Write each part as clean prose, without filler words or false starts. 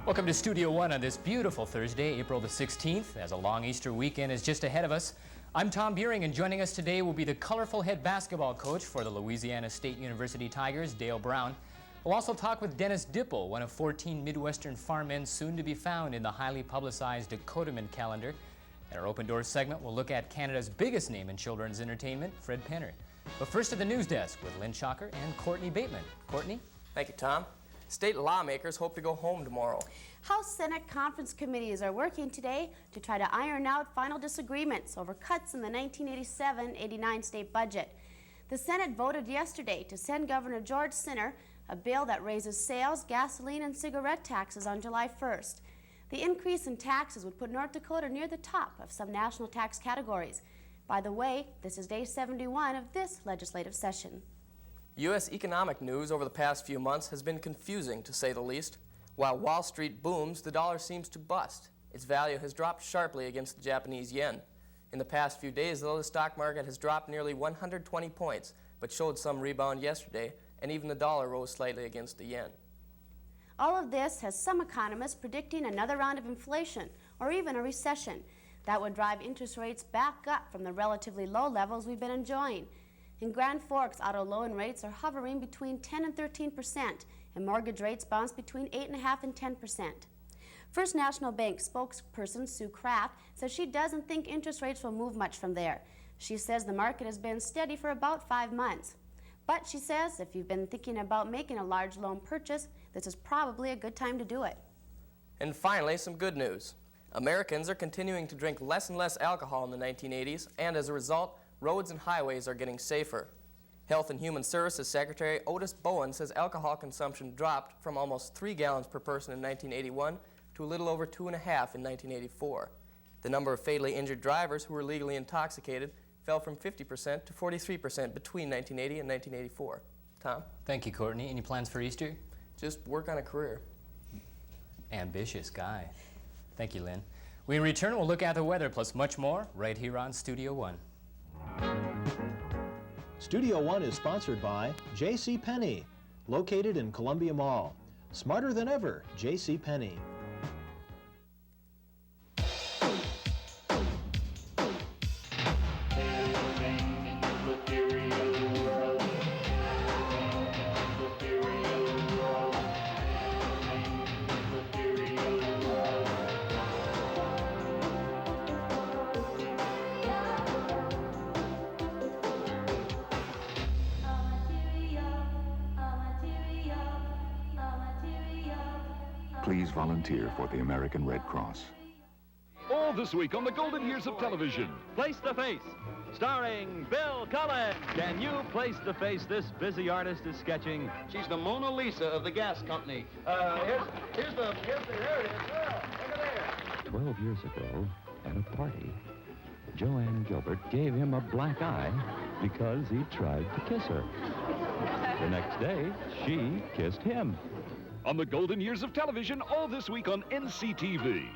Welcome to Studio One on this beautiful Thursday, April the 16th, as a long Easter weekend is just ahead of us. I'm Tom Buehring, and joining us today will be the colorful head basketball coach for the Louisiana State University Tigers, Dale Brown. We'll also talk with Dennis Dipple, one of 14 Midwestern farm men soon to be found in the highly publicized Dakota calendar. In our Open Doors segment, we'll look at Canada's biggest name in children's entertainment, Fred Penner. But first to the news desk with Lynn Shocker and Courtney Bateman. Courtney? Thank you, Tom. State lawmakers hope to go home tomorrow. House Senate conference committees are working today to try to iron out final disagreements over cuts in the 1987-89 state budget. The Senate voted yesterday to send Governor George Sinner a bill that raises sales, gasoline, and cigarette taxes on July 1st. The increase in taxes would put North Dakota near the top of some national tax categories. By the way, this is day 71 of this legislative session. U.S. economic news over the past few months has been confusing, to say the least. While Wall Street booms, the dollar seems to bust. Its value has dropped sharply against the Japanese yen. In the past few days, though, the stock market has dropped nearly 120 points, but showed some rebound yesterday, and even the dollar rose slightly against the yen. All of this has some economists predicting another round of inflation, or even a recession. That would drive interest rates back up from the relatively low levels we've been enjoying. In Grand Forks, auto loan rates are hovering between 10 and 13%, and mortgage rates bounce between 8.5% and 10%. First National Bank spokesperson Sue Kraft says she doesn't think interest rates will move much from there. She says the market has been steady for about 5 months. But she says if you've been thinking about making a large loan purchase, this is probably a good time to do it. And finally, some good news. Americans are continuing to drink less and less alcohol in the 1980s, and as a result, roads and highways are getting safer. Health and Human Services Secretary Otis Bowen says alcohol consumption dropped from almost 3 gallons per person in 1981 to a little over 2.5 in 1984. The number of fatally injured drivers who were legally intoxicated fell from 50% to 43% between 1980 and 1984. Tom? Thank you, Courtney. Any plans for Easter? Just work on a career. Ambitious guy. Thank you, Lynn. When we return, we'll look at the weather plus much more right here on Studio One. Studio One is sponsored by JCPenney, located in Columbia Mall. Smarter than ever, JCPenney. Please volunteer for the American Red Cross. All this week on the Golden Years of Television. Place the Face, starring Bill Cullen. Can you place the face this busy artist is sketching? She's the Mona Lisa of the gas company. There it is. Well, look at there. 12 years ago, at a party, Joanne Gilbert gave him a black eye because he tried to kiss her. The next day, she kissed him. On the Golden Years of Television, all this week on NCTV.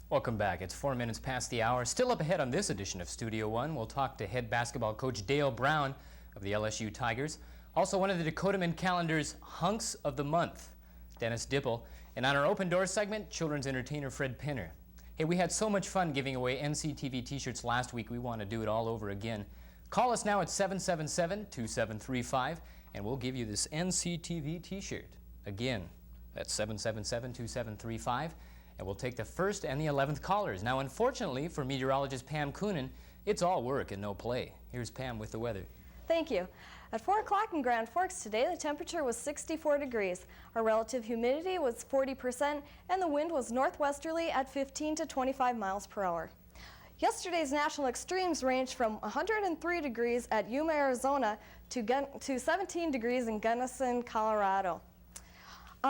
Welcome back. It's 4 minutes past the hour. Still up ahead on this edition of Studio One, we'll talk to head basketball coach Dale Brown of the LSU Tigers. Also one of the Dakota calendar's hunks of the month, Dennis Dipple. And on our Open Doors segment, children's entertainer Fred Penner. Hey, we had so much fun giving away NCTV t-shirts last week. We want to do it all over again. Call us now at 777-2735. And we'll give you this NCTV t-shirt. Again, that's 777-2735, and we'll take the first and the 11th callers. Now, unfortunately, for meteorologist Pam Coonan, it's all work and no play. Here's Pam with the weather. Thank you. At 4 o'clock in Grand Forks today, the temperature was 64 degrees. Our relative humidity was 40%, and the wind was northwesterly at 15 to 25 miles per hour. Yesterday's national extremes ranged from 103 degrees at Yuma, Arizona to 17 degrees in Gunnison, Colorado.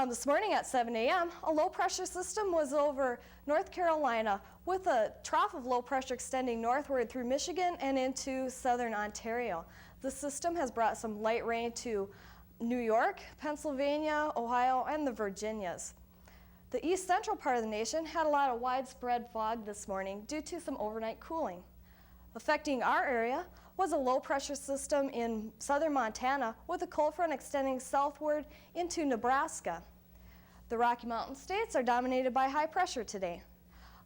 This morning at 7 a.m., a low-pressure system was over North Carolina with a trough of low pressure extending northward through Michigan and into southern Ontario. The system has brought some light rain to New York, Pennsylvania, Ohio, and the Virginias. The east central part of the nation had a lot of widespread fog this morning due to some overnight cooling. Affecting our area was a low-pressure system in southern Montana with a cold front extending southward into Nebraska. The Rocky Mountain states are dominated by high pressure today.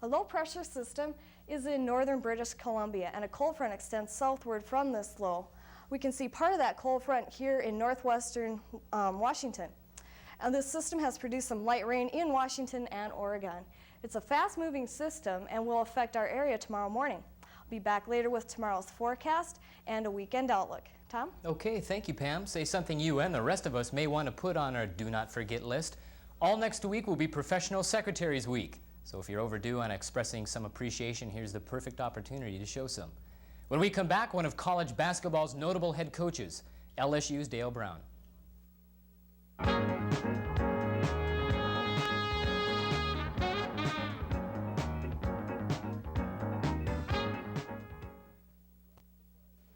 A low pressure system is in northern British Columbia, and a cold front extends southward from this low. We can see part of that cold front here in northwestern Washington. And this system has produced some light rain in Washington and Oregon. It's a fast-moving system and will affect our area tomorrow morning. I'll be back later with tomorrow's forecast and a weekend outlook. Tom? Okay, thank you, Pam. Say something you and the rest of us may want to put on our do not forget list. All next week will be Professional Secretaries Week. So if you're overdue on expressing some appreciation, here's the perfect opportunity to show some. When we come back, one of college basketball's notable head coaches, LSU's Dale Brown.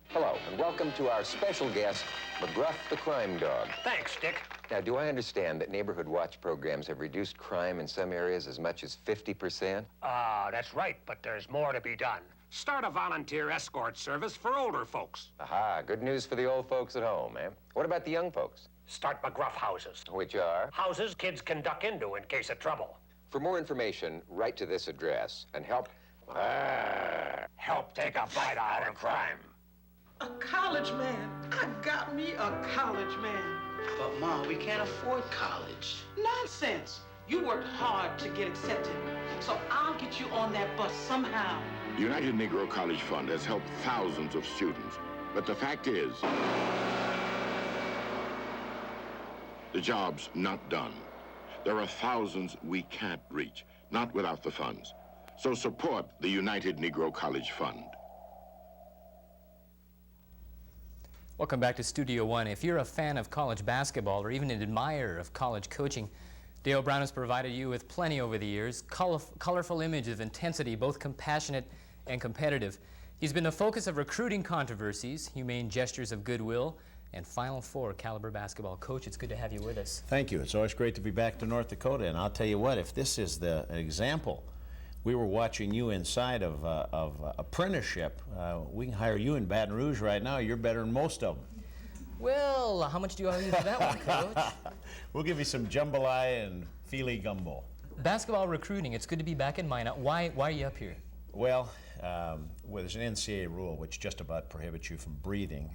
Hello, and welcome to our special guest, McGruff the Crime Dog. Thanks, Dick. Now, do I understand that neighborhood watch programs have reduced crime in some areas as much as 50%? That's right, but there's more to be done. Start a volunteer escort service for older folks. Aha, good news for the old folks at home, eh? What about the young folks? Start McGruff houses. Which are? Houses kids can duck into in case of trouble. For more information, write to this address and help take a bite out of crime. A college man. I got me a college man. But, Mom, we can't afford college. Nonsense. You worked hard to get accepted, so I'll get you on that bus somehow. The United Negro College Fund has helped thousands of students, but the fact is, the job's not done. There are thousands we can't reach, not without the funds. So support the United Negro College Fund. Welcome back to Studio One. If you're a fan of college basketball or even an admirer of college coaching, Dale Brown has provided you with plenty over the years, colorful images of intensity, both compassionate and competitive. He's been the focus of recruiting controversies, humane gestures of goodwill, and Final Four caliber basketball. Coach, it's good to have you with us. Thank you. It's always great to be back to North Dakota, and I'll tell you what, if this is the example, we were watching you inside of apprenticeship. We can hire you in Baton Rouge right now. You're better than most of them. Well, how much do you owe you for that one, Coach? We'll give you some jambalaya and feely gumbo. Basketball recruiting, it's good to be back in Minot. Why are you up here? Well, there's an NCAA rule which just about prohibits you from breathing,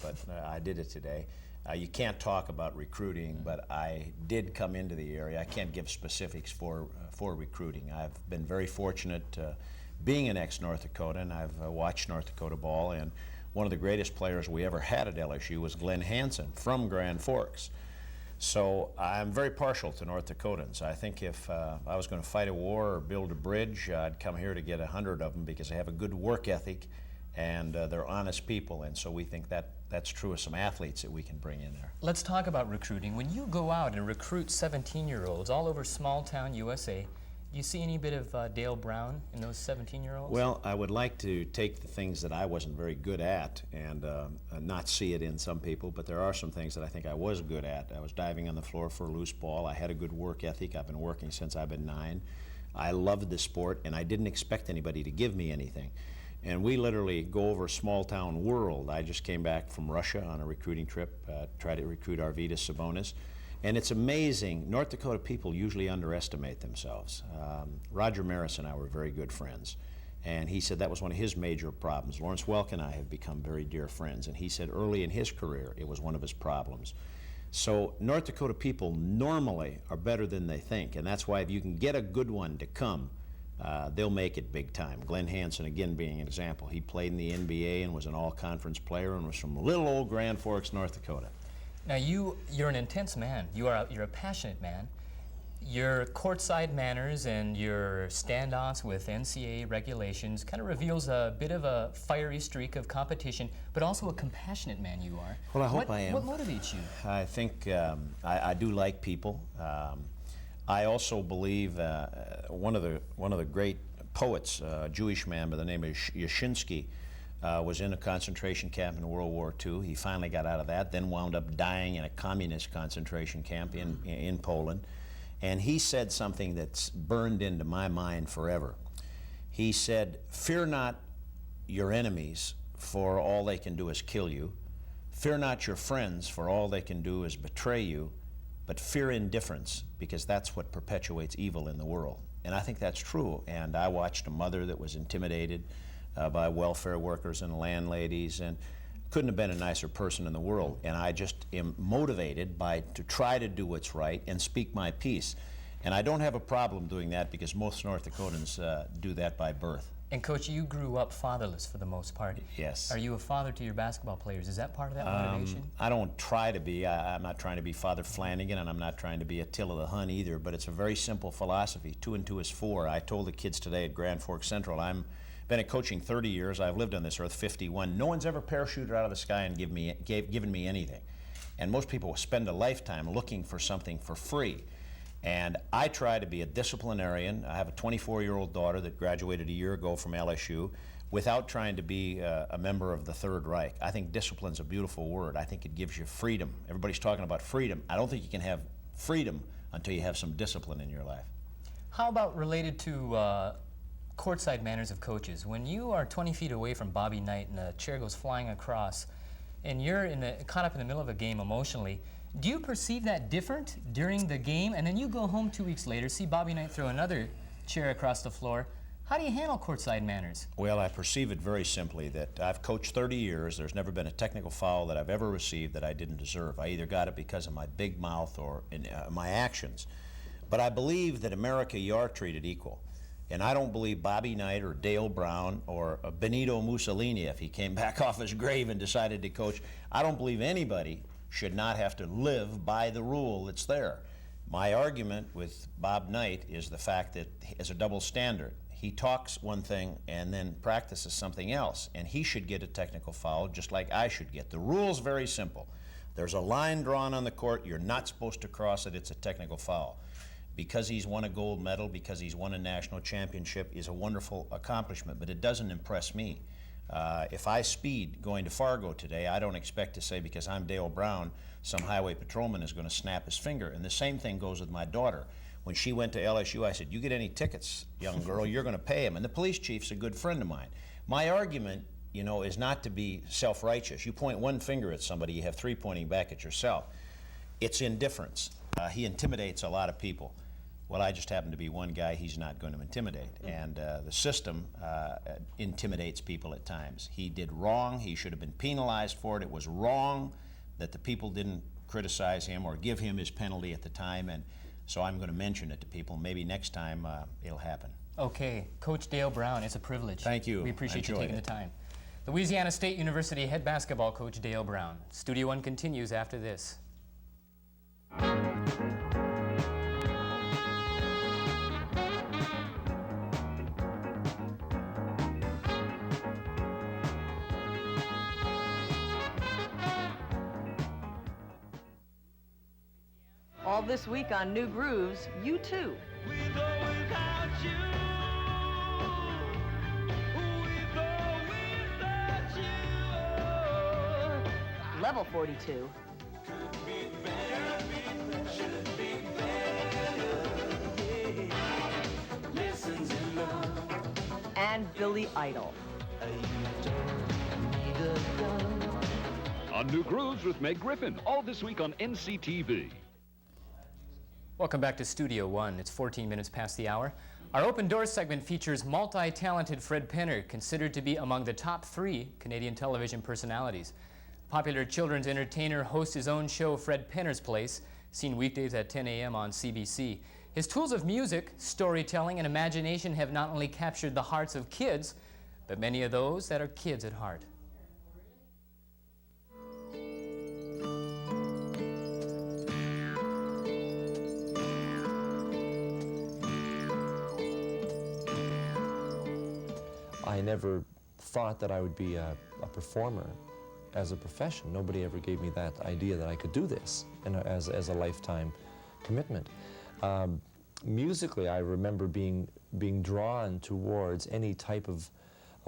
but I did it today. You can't talk about recruiting, but I did come into the area. I can't give specifics for recruiting. I've been very fortunate being an ex-North Dakota, and I've watched North Dakota ball, and one of the greatest players we ever had at LSU was Glenn Hansen from Grand Forks. So I'm very partial to North Dakotans. I think if I was going to fight a war or build a bridge, I'd come here to get 100 of them because they have a good work ethic and they're honest people, and so we think that's true of some athletes that we can bring in there. Let's talk about recruiting. When you go out and recruit 17-year-olds all over small-town USA, do you see any bit of Dale Brown in those 17-year-olds? Well, I would like to take the things that I wasn't very good at and not see it in some people, but there are some things that I think I was good at. I was diving on the floor for a loose ball. I had a good work ethic. I've been working since I've been 9. I loved the sport, and I didn't expect anybody to give me anything. And we literally go over a small-town world. I just came back from Russia on a recruiting trip, tried to recruit Arvydas Sabonis. And it's amazing, North Dakota people usually underestimate themselves. Roger Maris and I were very good friends, and he said that was one of his major problems. Lawrence Welk and I have become very dear friends, and he said early in his career it was one of his problems. So North Dakota people normally are better than they think, and that's why if you can get a good one to come, they'll make it big time. Glenn Hansen, again, being an example. He played in the NBA and was an all-conference player and was from little old Grand Forks, North Dakota. Now you're an intense man. You're a passionate man. Your courtside manners and your standoffs with NCAA regulations kind of reveals a bit of a fiery streak of competition, but also a compassionate man you are. Well, I hope I am. What motivates you? I think I do like people. I also believe one of the great poets, a Jewish man by the name of Yashinsky, was in a concentration camp in World War II. He finally got out of that, then wound up dying in a communist concentration camp in Poland. And he said something that's burned into my mind forever. He said, "Fear not your enemies, for all they can do is kill you. Fear not your friends, for all they can do is betray you. but fear indifference, because that's what perpetuates evil in the world. And I think that's true. And I watched a mother that was intimidated by welfare workers and landladies, and couldn't have been a nicer person in the world. And I just am motivated to try to do what's right and speak my piece. And I don't have a problem doing that, because most North Dakotans do that by birth. And Coach, you grew up fatherless for the most part. Yes. Are you a father to your basketball players? Is that part of that motivation? I don't try to be. I'm not trying to be Father Flanagan, and I'm not trying to be Attila the Hun either, but it's a very simple philosophy. 2 and 2 is 4. I told the kids today at Grand Forks Central, I've been at coaching 30 years. I've lived on this earth 51. No one's ever parachuted out of the sky and given me anything. And most people spend a lifetime looking for something for free. And I try to be a disciplinarian. I have a 24-year-old daughter that graduated a year ago from LSU without trying to be a member of the Third Reich. I think discipline's a beautiful word. I think it gives you freedom. Everybody's talking about freedom. I don't think you can have freedom until you have some discipline in your life. How about related to courtside manners of coaches? When you are 20 feet away from Bobby Knight and a chair goes flying across and you're caught up in the middle of a game emotionally, do you perceive that different during the game, and then you go home 2 weeks later, see Bobby Knight throw another chair across the floor? How do you handle courtside manners? Well, I perceive it very simply that I've coached 30 years. There's never been a technical foul that I've ever received that I didn't deserve. I either got it because of my big mouth or my actions. But I believe that America, you are treated equal. And I don't believe Bobby Knight or Dale Brown or Benito Mussolini, if he came back off his grave and decided to coach, I don't believe anybody should not have to live by the rule that's there. My argument with Bob Knight is the fact that as a double standard, he talks one thing and then practices something else, and he should get a technical foul just like I should get. The rule's very simple. There's a line drawn on the court, you're not supposed to cross it, it's a technical foul. Because he's won a gold medal, because he's won a national championship is a wonderful accomplishment, but it doesn't impress me. If I speed going to Fargo today, I don't expect to say, because I'm Dale Brown, some highway patrolman is going to snap his finger. And the same thing goes with my daughter. When she went to LSU, I said, you get any tickets, young girl, you're going to pay them. And the police chief's a good friend of mine. My argument, you know, is not to be self-righteous. You point one finger at somebody, you have 3 pointing back at yourself. It's indifference. He intimidates a lot of people. Well, I just happen to be one guy he's not going to intimidate. And the system intimidates people at times. He did wrong. He should have been penalized for it. It was wrong that the people didn't criticize him or give him his penalty at the time. And so I'm going to mention it to people. Maybe next time it'll happen. Okay. Coach Dale Brown, it's a privilege. Thank you. We appreciate you taking it. the time. Louisiana State University head basketball coach Dale Brown. Studio One continues after this. All this week on New Grooves, you too. Level 42. And Billy Idol. On New Grooves with Meg Griffin, all this week on NCTV. Welcome back to Studio One. It's 14 minutes past the hour. Our Open Doors segment features multi-talented Fred Penner, considered to be among the top 3 Canadian television personalities. Popular children's entertainer hosts his own show, Fred Penner's Place, seen weekdays at 10 a.m. on CBC. His tools of music, storytelling, and imagination have not only captured the hearts of kids, but many of those that are kids at heart. I never thought that I would be a performer as a profession. Nobody ever gave me that idea that I could do this and as a lifetime commitment. Musically, I remember being drawn towards any type of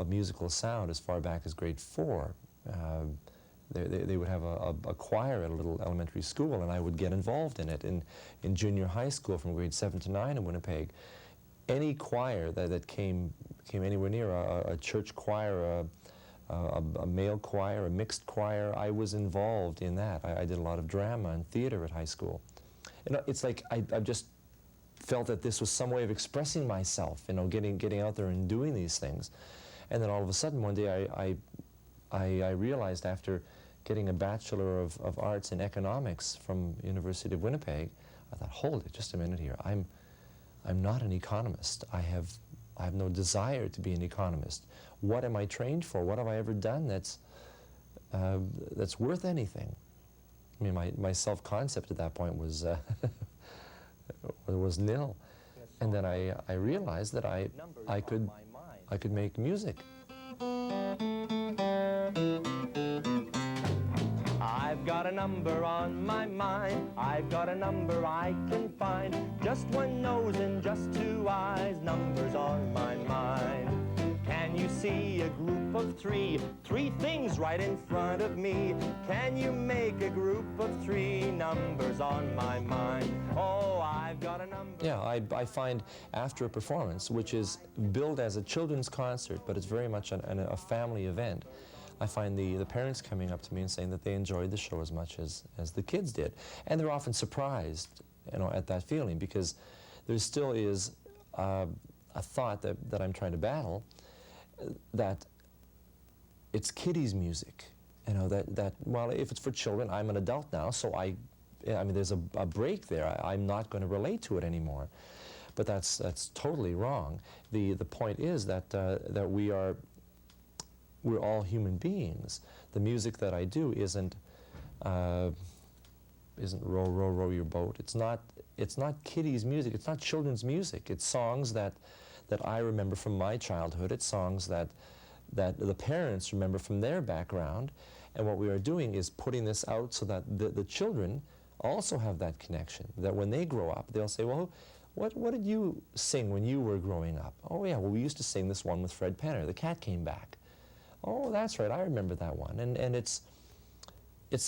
musical sound as far back as grade 4. They would have a choir at a little elementary school, and I would get involved in it. In junior high school, from grade 7 to 9 in Winnipeg, any choir that came anywhere near, a church choir, a male choir, a mixed choir, I was involved in that. I did a lot of drama and theater at high school. you know, it's like I've just felt that this was some way of expressing myself, you know, getting out there and doing these things. And then all of a sudden one day I realized, after getting a Bachelor of Arts in Economics from University of Winnipeg, I thought, hold it, just a minute here. I'm not an economist. I have no desire to be an economist. What am I trained for? What have I ever done that's worth anything? I mean, my self-concept at that point was was nil. And then I realized that I could make music. I've got a number on my mind. I've got a number I can find. Just one nose and just two eyes. Numbers on my mind. Can you see a group of three? Three things right in front of me. Can you make a group of three? Numbers on my mind. Oh, I've got a number. Yeah, I find after a performance, which is billed as a children's concert, but it's very much a family event, I find the parents coming up to me and saying that they enjoyed the show as much as the kids did. And they're often surprised, you know, at that feeling, because there still is a thought that I'm trying to battle, that it's kiddies' music. You know, that well, if it's for children, I'm an adult now, so I mean, there's a break there. I'm not going to relate to it anymore. But that's totally wrong. The point is that we're all human beings. The music that I do isn't row, row, row your boat. It's not kiddies' music. It's not children's music. It's songs that I remember from my childhood. It's songs that the parents remember from their background. And what we are doing is putting this out so that the children also have that connection, that when they grow up, they'll say, well, what did you sing when you were growing up? Oh yeah, well, we used to sing this one with Fred Penner, The Cat Came Back. Oh, that's right, I remember that one. And it's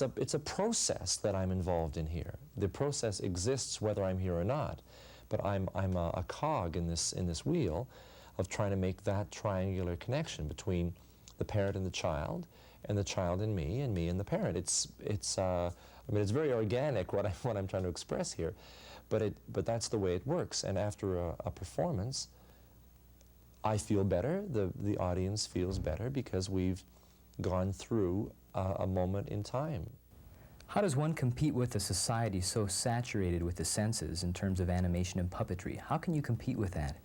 a process that I'm involved in here. The process exists whether I'm here or not, but I'm a cog in this wheel of trying to make that triangular connection between the parent and the child and me and the parent. I mean, it's very organic what I'm trying to express here, but that's the way it works. And after a performance, I feel better, the audience feels better, because we've gone through a moment in time. How does one compete with a society so saturated with the senses in terms of animation and puppetry? How can you compete with that?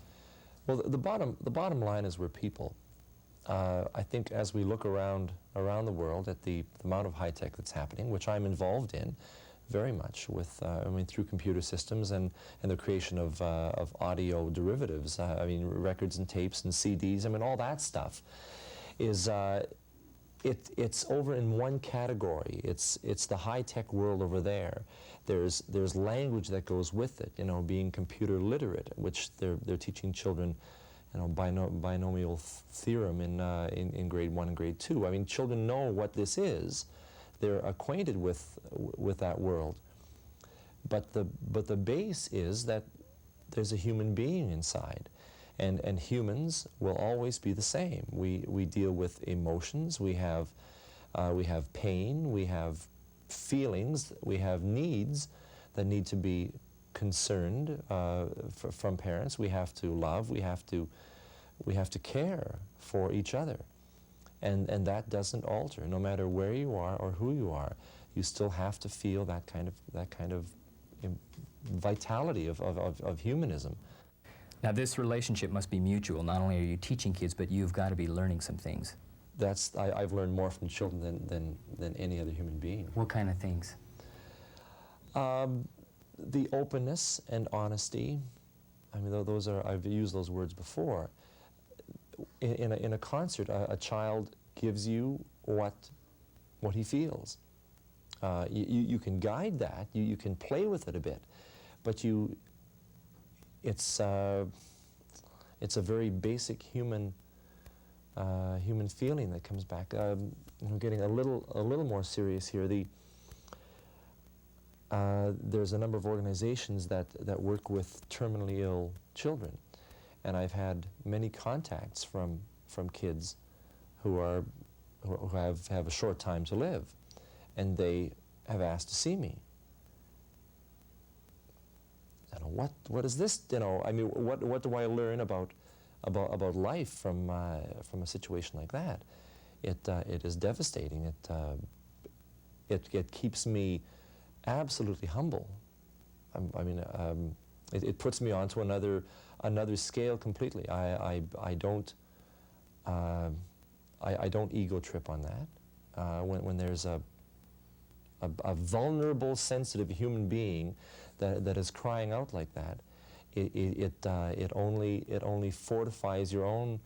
Well, the bottom line is we're people. I think as we look around the world at the amount of high tech that's happening, which I'm involved in very much with, I mean, through computer systems and the creation of audio derivatives, I mean, records and tapes and CDs, I mean, all that stuff is, it's over in one category. It's the high-tech world over there. There's language that goes with it, you know, being computer literate, which they're teaching children, you know, binomial theorem in grade 1 and grade 2. I mean, children know what this is. They're acquainted with that world. But the base is that there's a human being inside. And humans will always be the same. We deal with emotions, we have pain, we have feelings, we have needs that need to be concerned from parents. We have to love, we have to care for each other. And that doesn't alter, no matter where you are or who you are. You still have to feel that kind of vitality of humanism. Now, this relationship must be mutual. Not only are you teaching kids, but you've got to be learning some things. I've learned more from children than any other human being. What kind of things? The openness and honesty. I mean, those are, I've used those words before. In a concert, a child gives you what he feels. You can guide that. You can play with it a bit, but it's a very basic human feeling that comes back. You know, getting a little more serious here. There's a number of organizations that work with terminally ill children, and I've had many contacts from kids who have a short time to live, and they have asked to see me. what is this? I mean, what do I learn about life from a situation like that? It is devastating. It keeps me absolutely humble. It puts me onto another scale completely. I don't ego trip on that. When there's a vulnerable, sensitive human being that is crying out like that, it only fortifies your own,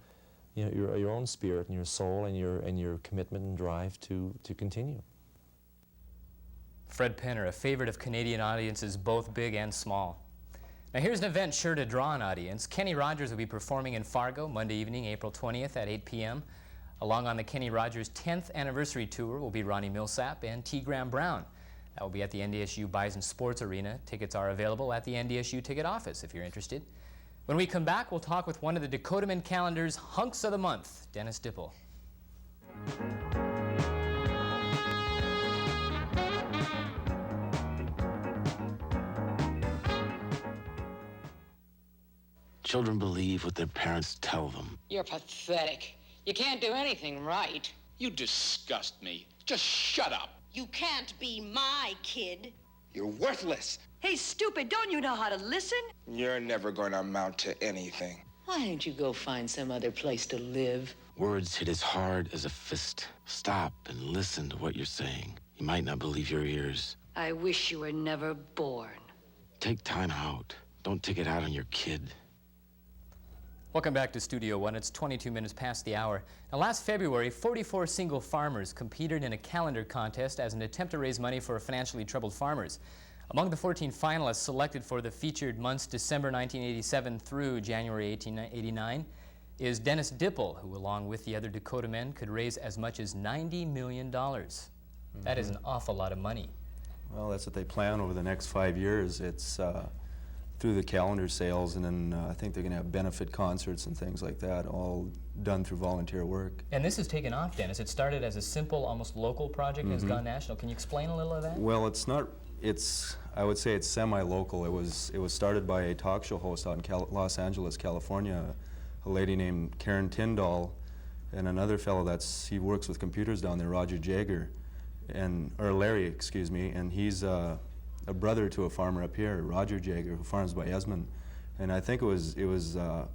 your own spirit and your soul and your commitment and drive to continue. Fred Penner, a favorite of Canadian audiences both big and small. Now here's an event sure to draw an audience. Kenny Rogers will be performing in Fargo Monday evening, April 20th at 8 p.m. Along on the Kenny Rogers 10th anniversary tour will be Ronnie Millsap and T. Graham Brown. That will be at the NDSU Bison Sports Arena. Tickets are available at the NDSU ticket office if you're interested. When we come back, we'll talk with one of the Dakota Man calendar's hunks of the month, Dennis Dipple. Children believe what their parents tell them. You're pathetic. You can't do anything right. You disgust me. Just shut up. You can't be my kid. You're worthless. Hey, stupid, don't you know how to listen? You're never going to amount to anything. Why don't you go find some other place to live? Words hit as hard as a fist. Stop and listen to what you're saying. You might not believe your ears. I wish you were never born. Take time out. Don't take it out on your kid. Welcome back to Studio One. It's 22 minutes past the hour. Now, last February, 44 single farmers competed in a calendar contest as an attempt to raise money for financially troubled farmers. Among the 14 finalists selected for the featured months December 1987 through January 1889 is Dennis Dipple, who, along with the other Dakota men, could raise as much as $90 million. That is an awful lot of money. Well, that's what they plan over the next 5 years. It's through the calendar sales, and then I think they're going to have benefit concerts and things like that, all done through volunteer work. And this has taken off, Dennis. It started as a simple, almost local project and has gone national. Can you explain a little of that? Well, it's not. I would say it's semi-local. It was started by a talk show host out in Los Angeles, California, a lady named Karen Tyndall, and another fellow he works with computers down there, Roger Jagger, or Larry, excuse me, and he's a brother to a farmer up here, Roger Jagger, who farms by Esmond, and I think it was the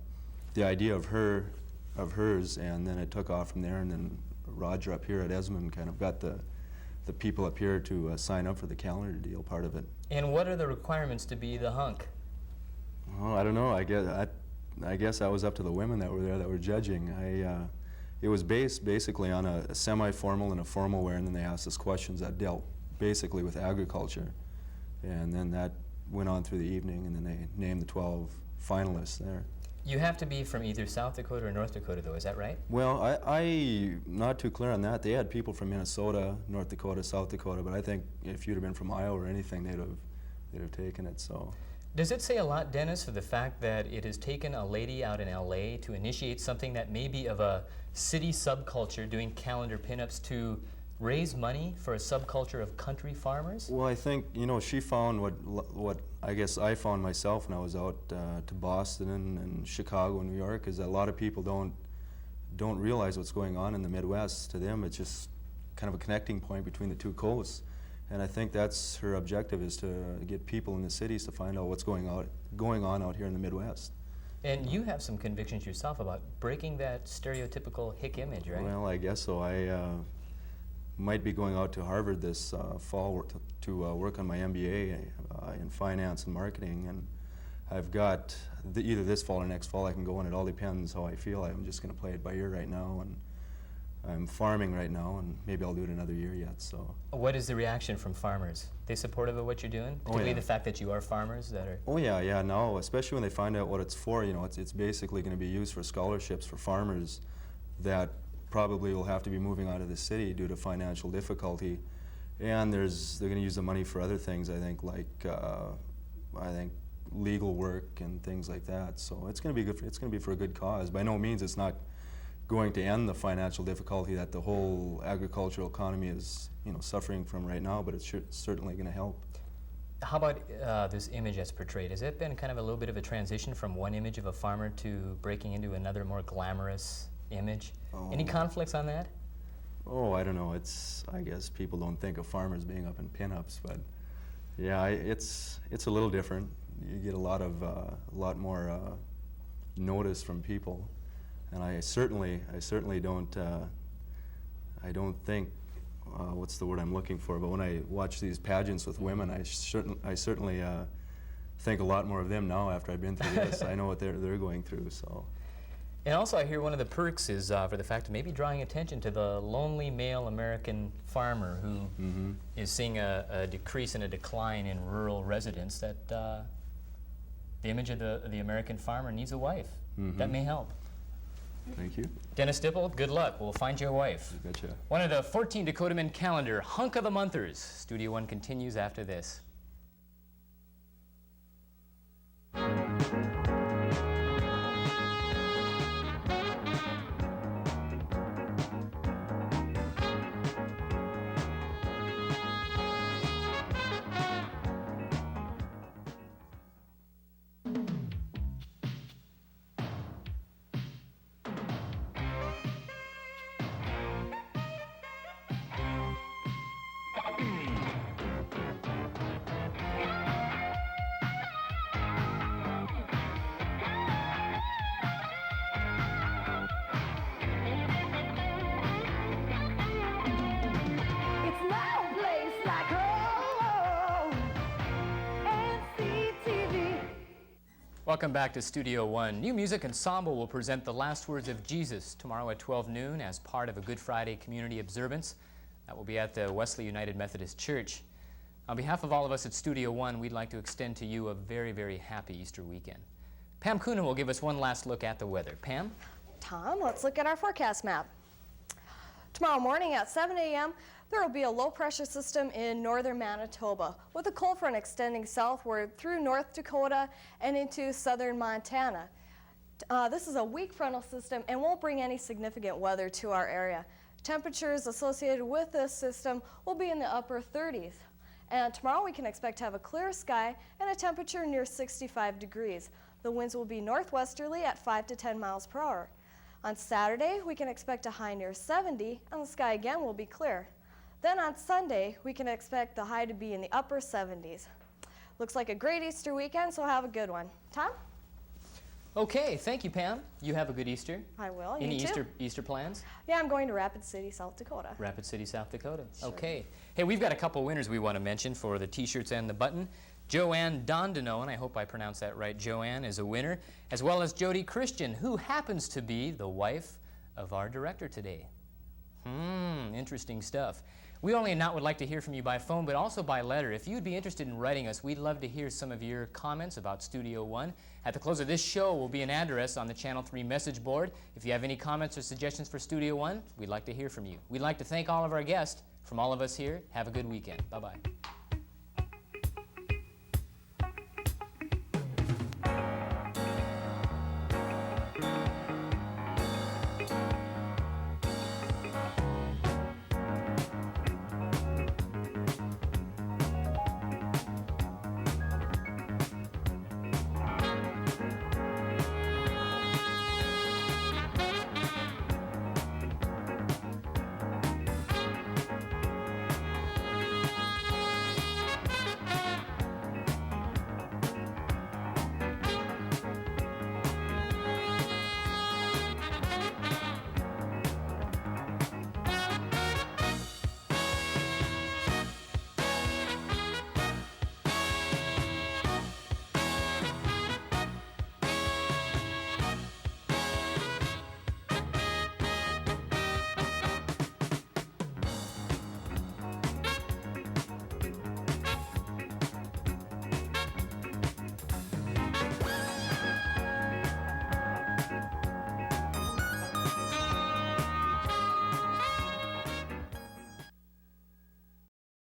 idea of hers, and then it took off from there, and then Roger up here at Esmond kind of got the people up here to sign up for the calendar deal, part of it. And what are the requirements to be the hunk? Oh, I don't know. I guess I was up to the women that were there that were judging. It was based basically on a semi-formal and a formal wear, and then they asked us questions that dealt basically with agriculture. And then that went on through the evening, and then they named the 12 finalists there. You have to be from either South Dakota or North Dakota, though, is that right? Well, I'm not too clear on that. They had people from Minnesota, North Dakota, South Dakota, but I think if you'd have been from Iowa or anything, they'd have taken it, so. Does it say a lot, Dennis, for the fact that it has taken a lady out in LA to initiate something that may be of a city subculture, doing calendar pinups, to raise money for a subculture of country farmers? Well, I think, she found what I guess I found myself when I was out to Boston and Chicago and New York, is that a lot of people don't realize what's going on in the Midwest. To them, it's just kind of a connecting point between the two coasts. And I think that's her objective, is to get people in the cities to find out what's going on out here in the Midwest. And you have some convictions yourself about breaking that stereotypical hick image, right? Well, I guess so. I might be going out to Harvard this fall to work on my MBA in finance and marketing, and I've got either this fall or next fall I can go, and it all depends how I feel. I'm just going to play it by ear right now, and I'm farming right now, and maybe I'll do it another year yet. So. What is the reaction from farmers? They supportive of what you're doing? Particularly the fact that you are farmers that are... Oh yeah, no, especially when they find out what it's for. It's basically going to be used for scholarships for farmers that probably will have to be moving out of the city due to financial difficulty, and they're going to use the money for other things. I think legal work and things like that. So it's going to be good. It's going to be for a good cause. By no means it's not going to end the financial difficulty that the whole agricultural economy is suffering from right now, but it's certainly going to help. How about this image that's portrayed? Has it been kind of a little bit of a transition from one image of a farmer to breaking into another more glamorous image? Any conflicts on that? Oh, I don't know. I guess people don't think of farmers being up in pinups, but yeah, it's a little different. You get a lot more notice from people, and I certainly don't. I don't think. What's the word I'm looking for? But when I watch these pageants with women, I certainly think a lot more of them now after I've been through this. I know what they're going through. So. And also, I hear one of the perks is for the fact of maybe drawing attention to the lonely male American farmer who is seeing a decrease and a decline in rural residents. That the image of the American farmer needs a wife. That may help. Thank you. Dennis Dipple, good luck. We'll find you a wife. You betcha. One of the 14 Dakota Men calendar hunk of the monthers. Studio One continues after this. Welcome back to Studio One. New Music Ensemble will present The Last Words of Jesus tomorrow at 12 noon as part of a Good Friday community observance. That will be at the Wesley United Methodist Church. On behalf of all of us at Studio One, we'd like to extend to you a very, very happy Easter weekend. Pam Coonan will give us one last look at the weather. Pam? Tom, let's look at our forecast map. Tomorrow morning at 7 a.m., there will be a low-pressure system in northern Manitoba with a cold front extending southward through North Dakota and into southern Montana. This is a weak frontal system and won't bring any significant weather to our area. Temperatures associated with this system will be in the upper 30s. And tomorrow we can expect to have a clear sky and a temperature near 65 degrees. The winds will be northwesterly at 5 to 10 miles per hour. On Saturday, we can expect a high near 70 and the sky again will be clear. Then on Sunday, we can expect the high to be in the upper 70s. Looks like a great Easter weekend, so have a good one. Tom? Okay, thank you, Pam. You have a good Easter. I will. Any you too. Easter plans? Yeah, I'm going to Rapid City, South Dakota. Rapid City, South Dakota. Sure. Okay. Hey, we've got a couple winners we want to mention for the T-shirts and the button. Joanne Dondino, and I hope I pronounced that right, Joanne is a winner, as well as Jody Christian, who happens to be the wife of our director today. Interesting stuff. We only not would like to hear from you by phone, but also by letter. If you'd be interested in writing us, we'd love to hear some of your comments about Studio One. At the close of this show will be an address on the Channel 3 message board. If you have any comments or suggestions for Studio One, we'd like to hear from you. We'd like to thank all of our guests. From all of us here, have a good weekend. Bye-bye.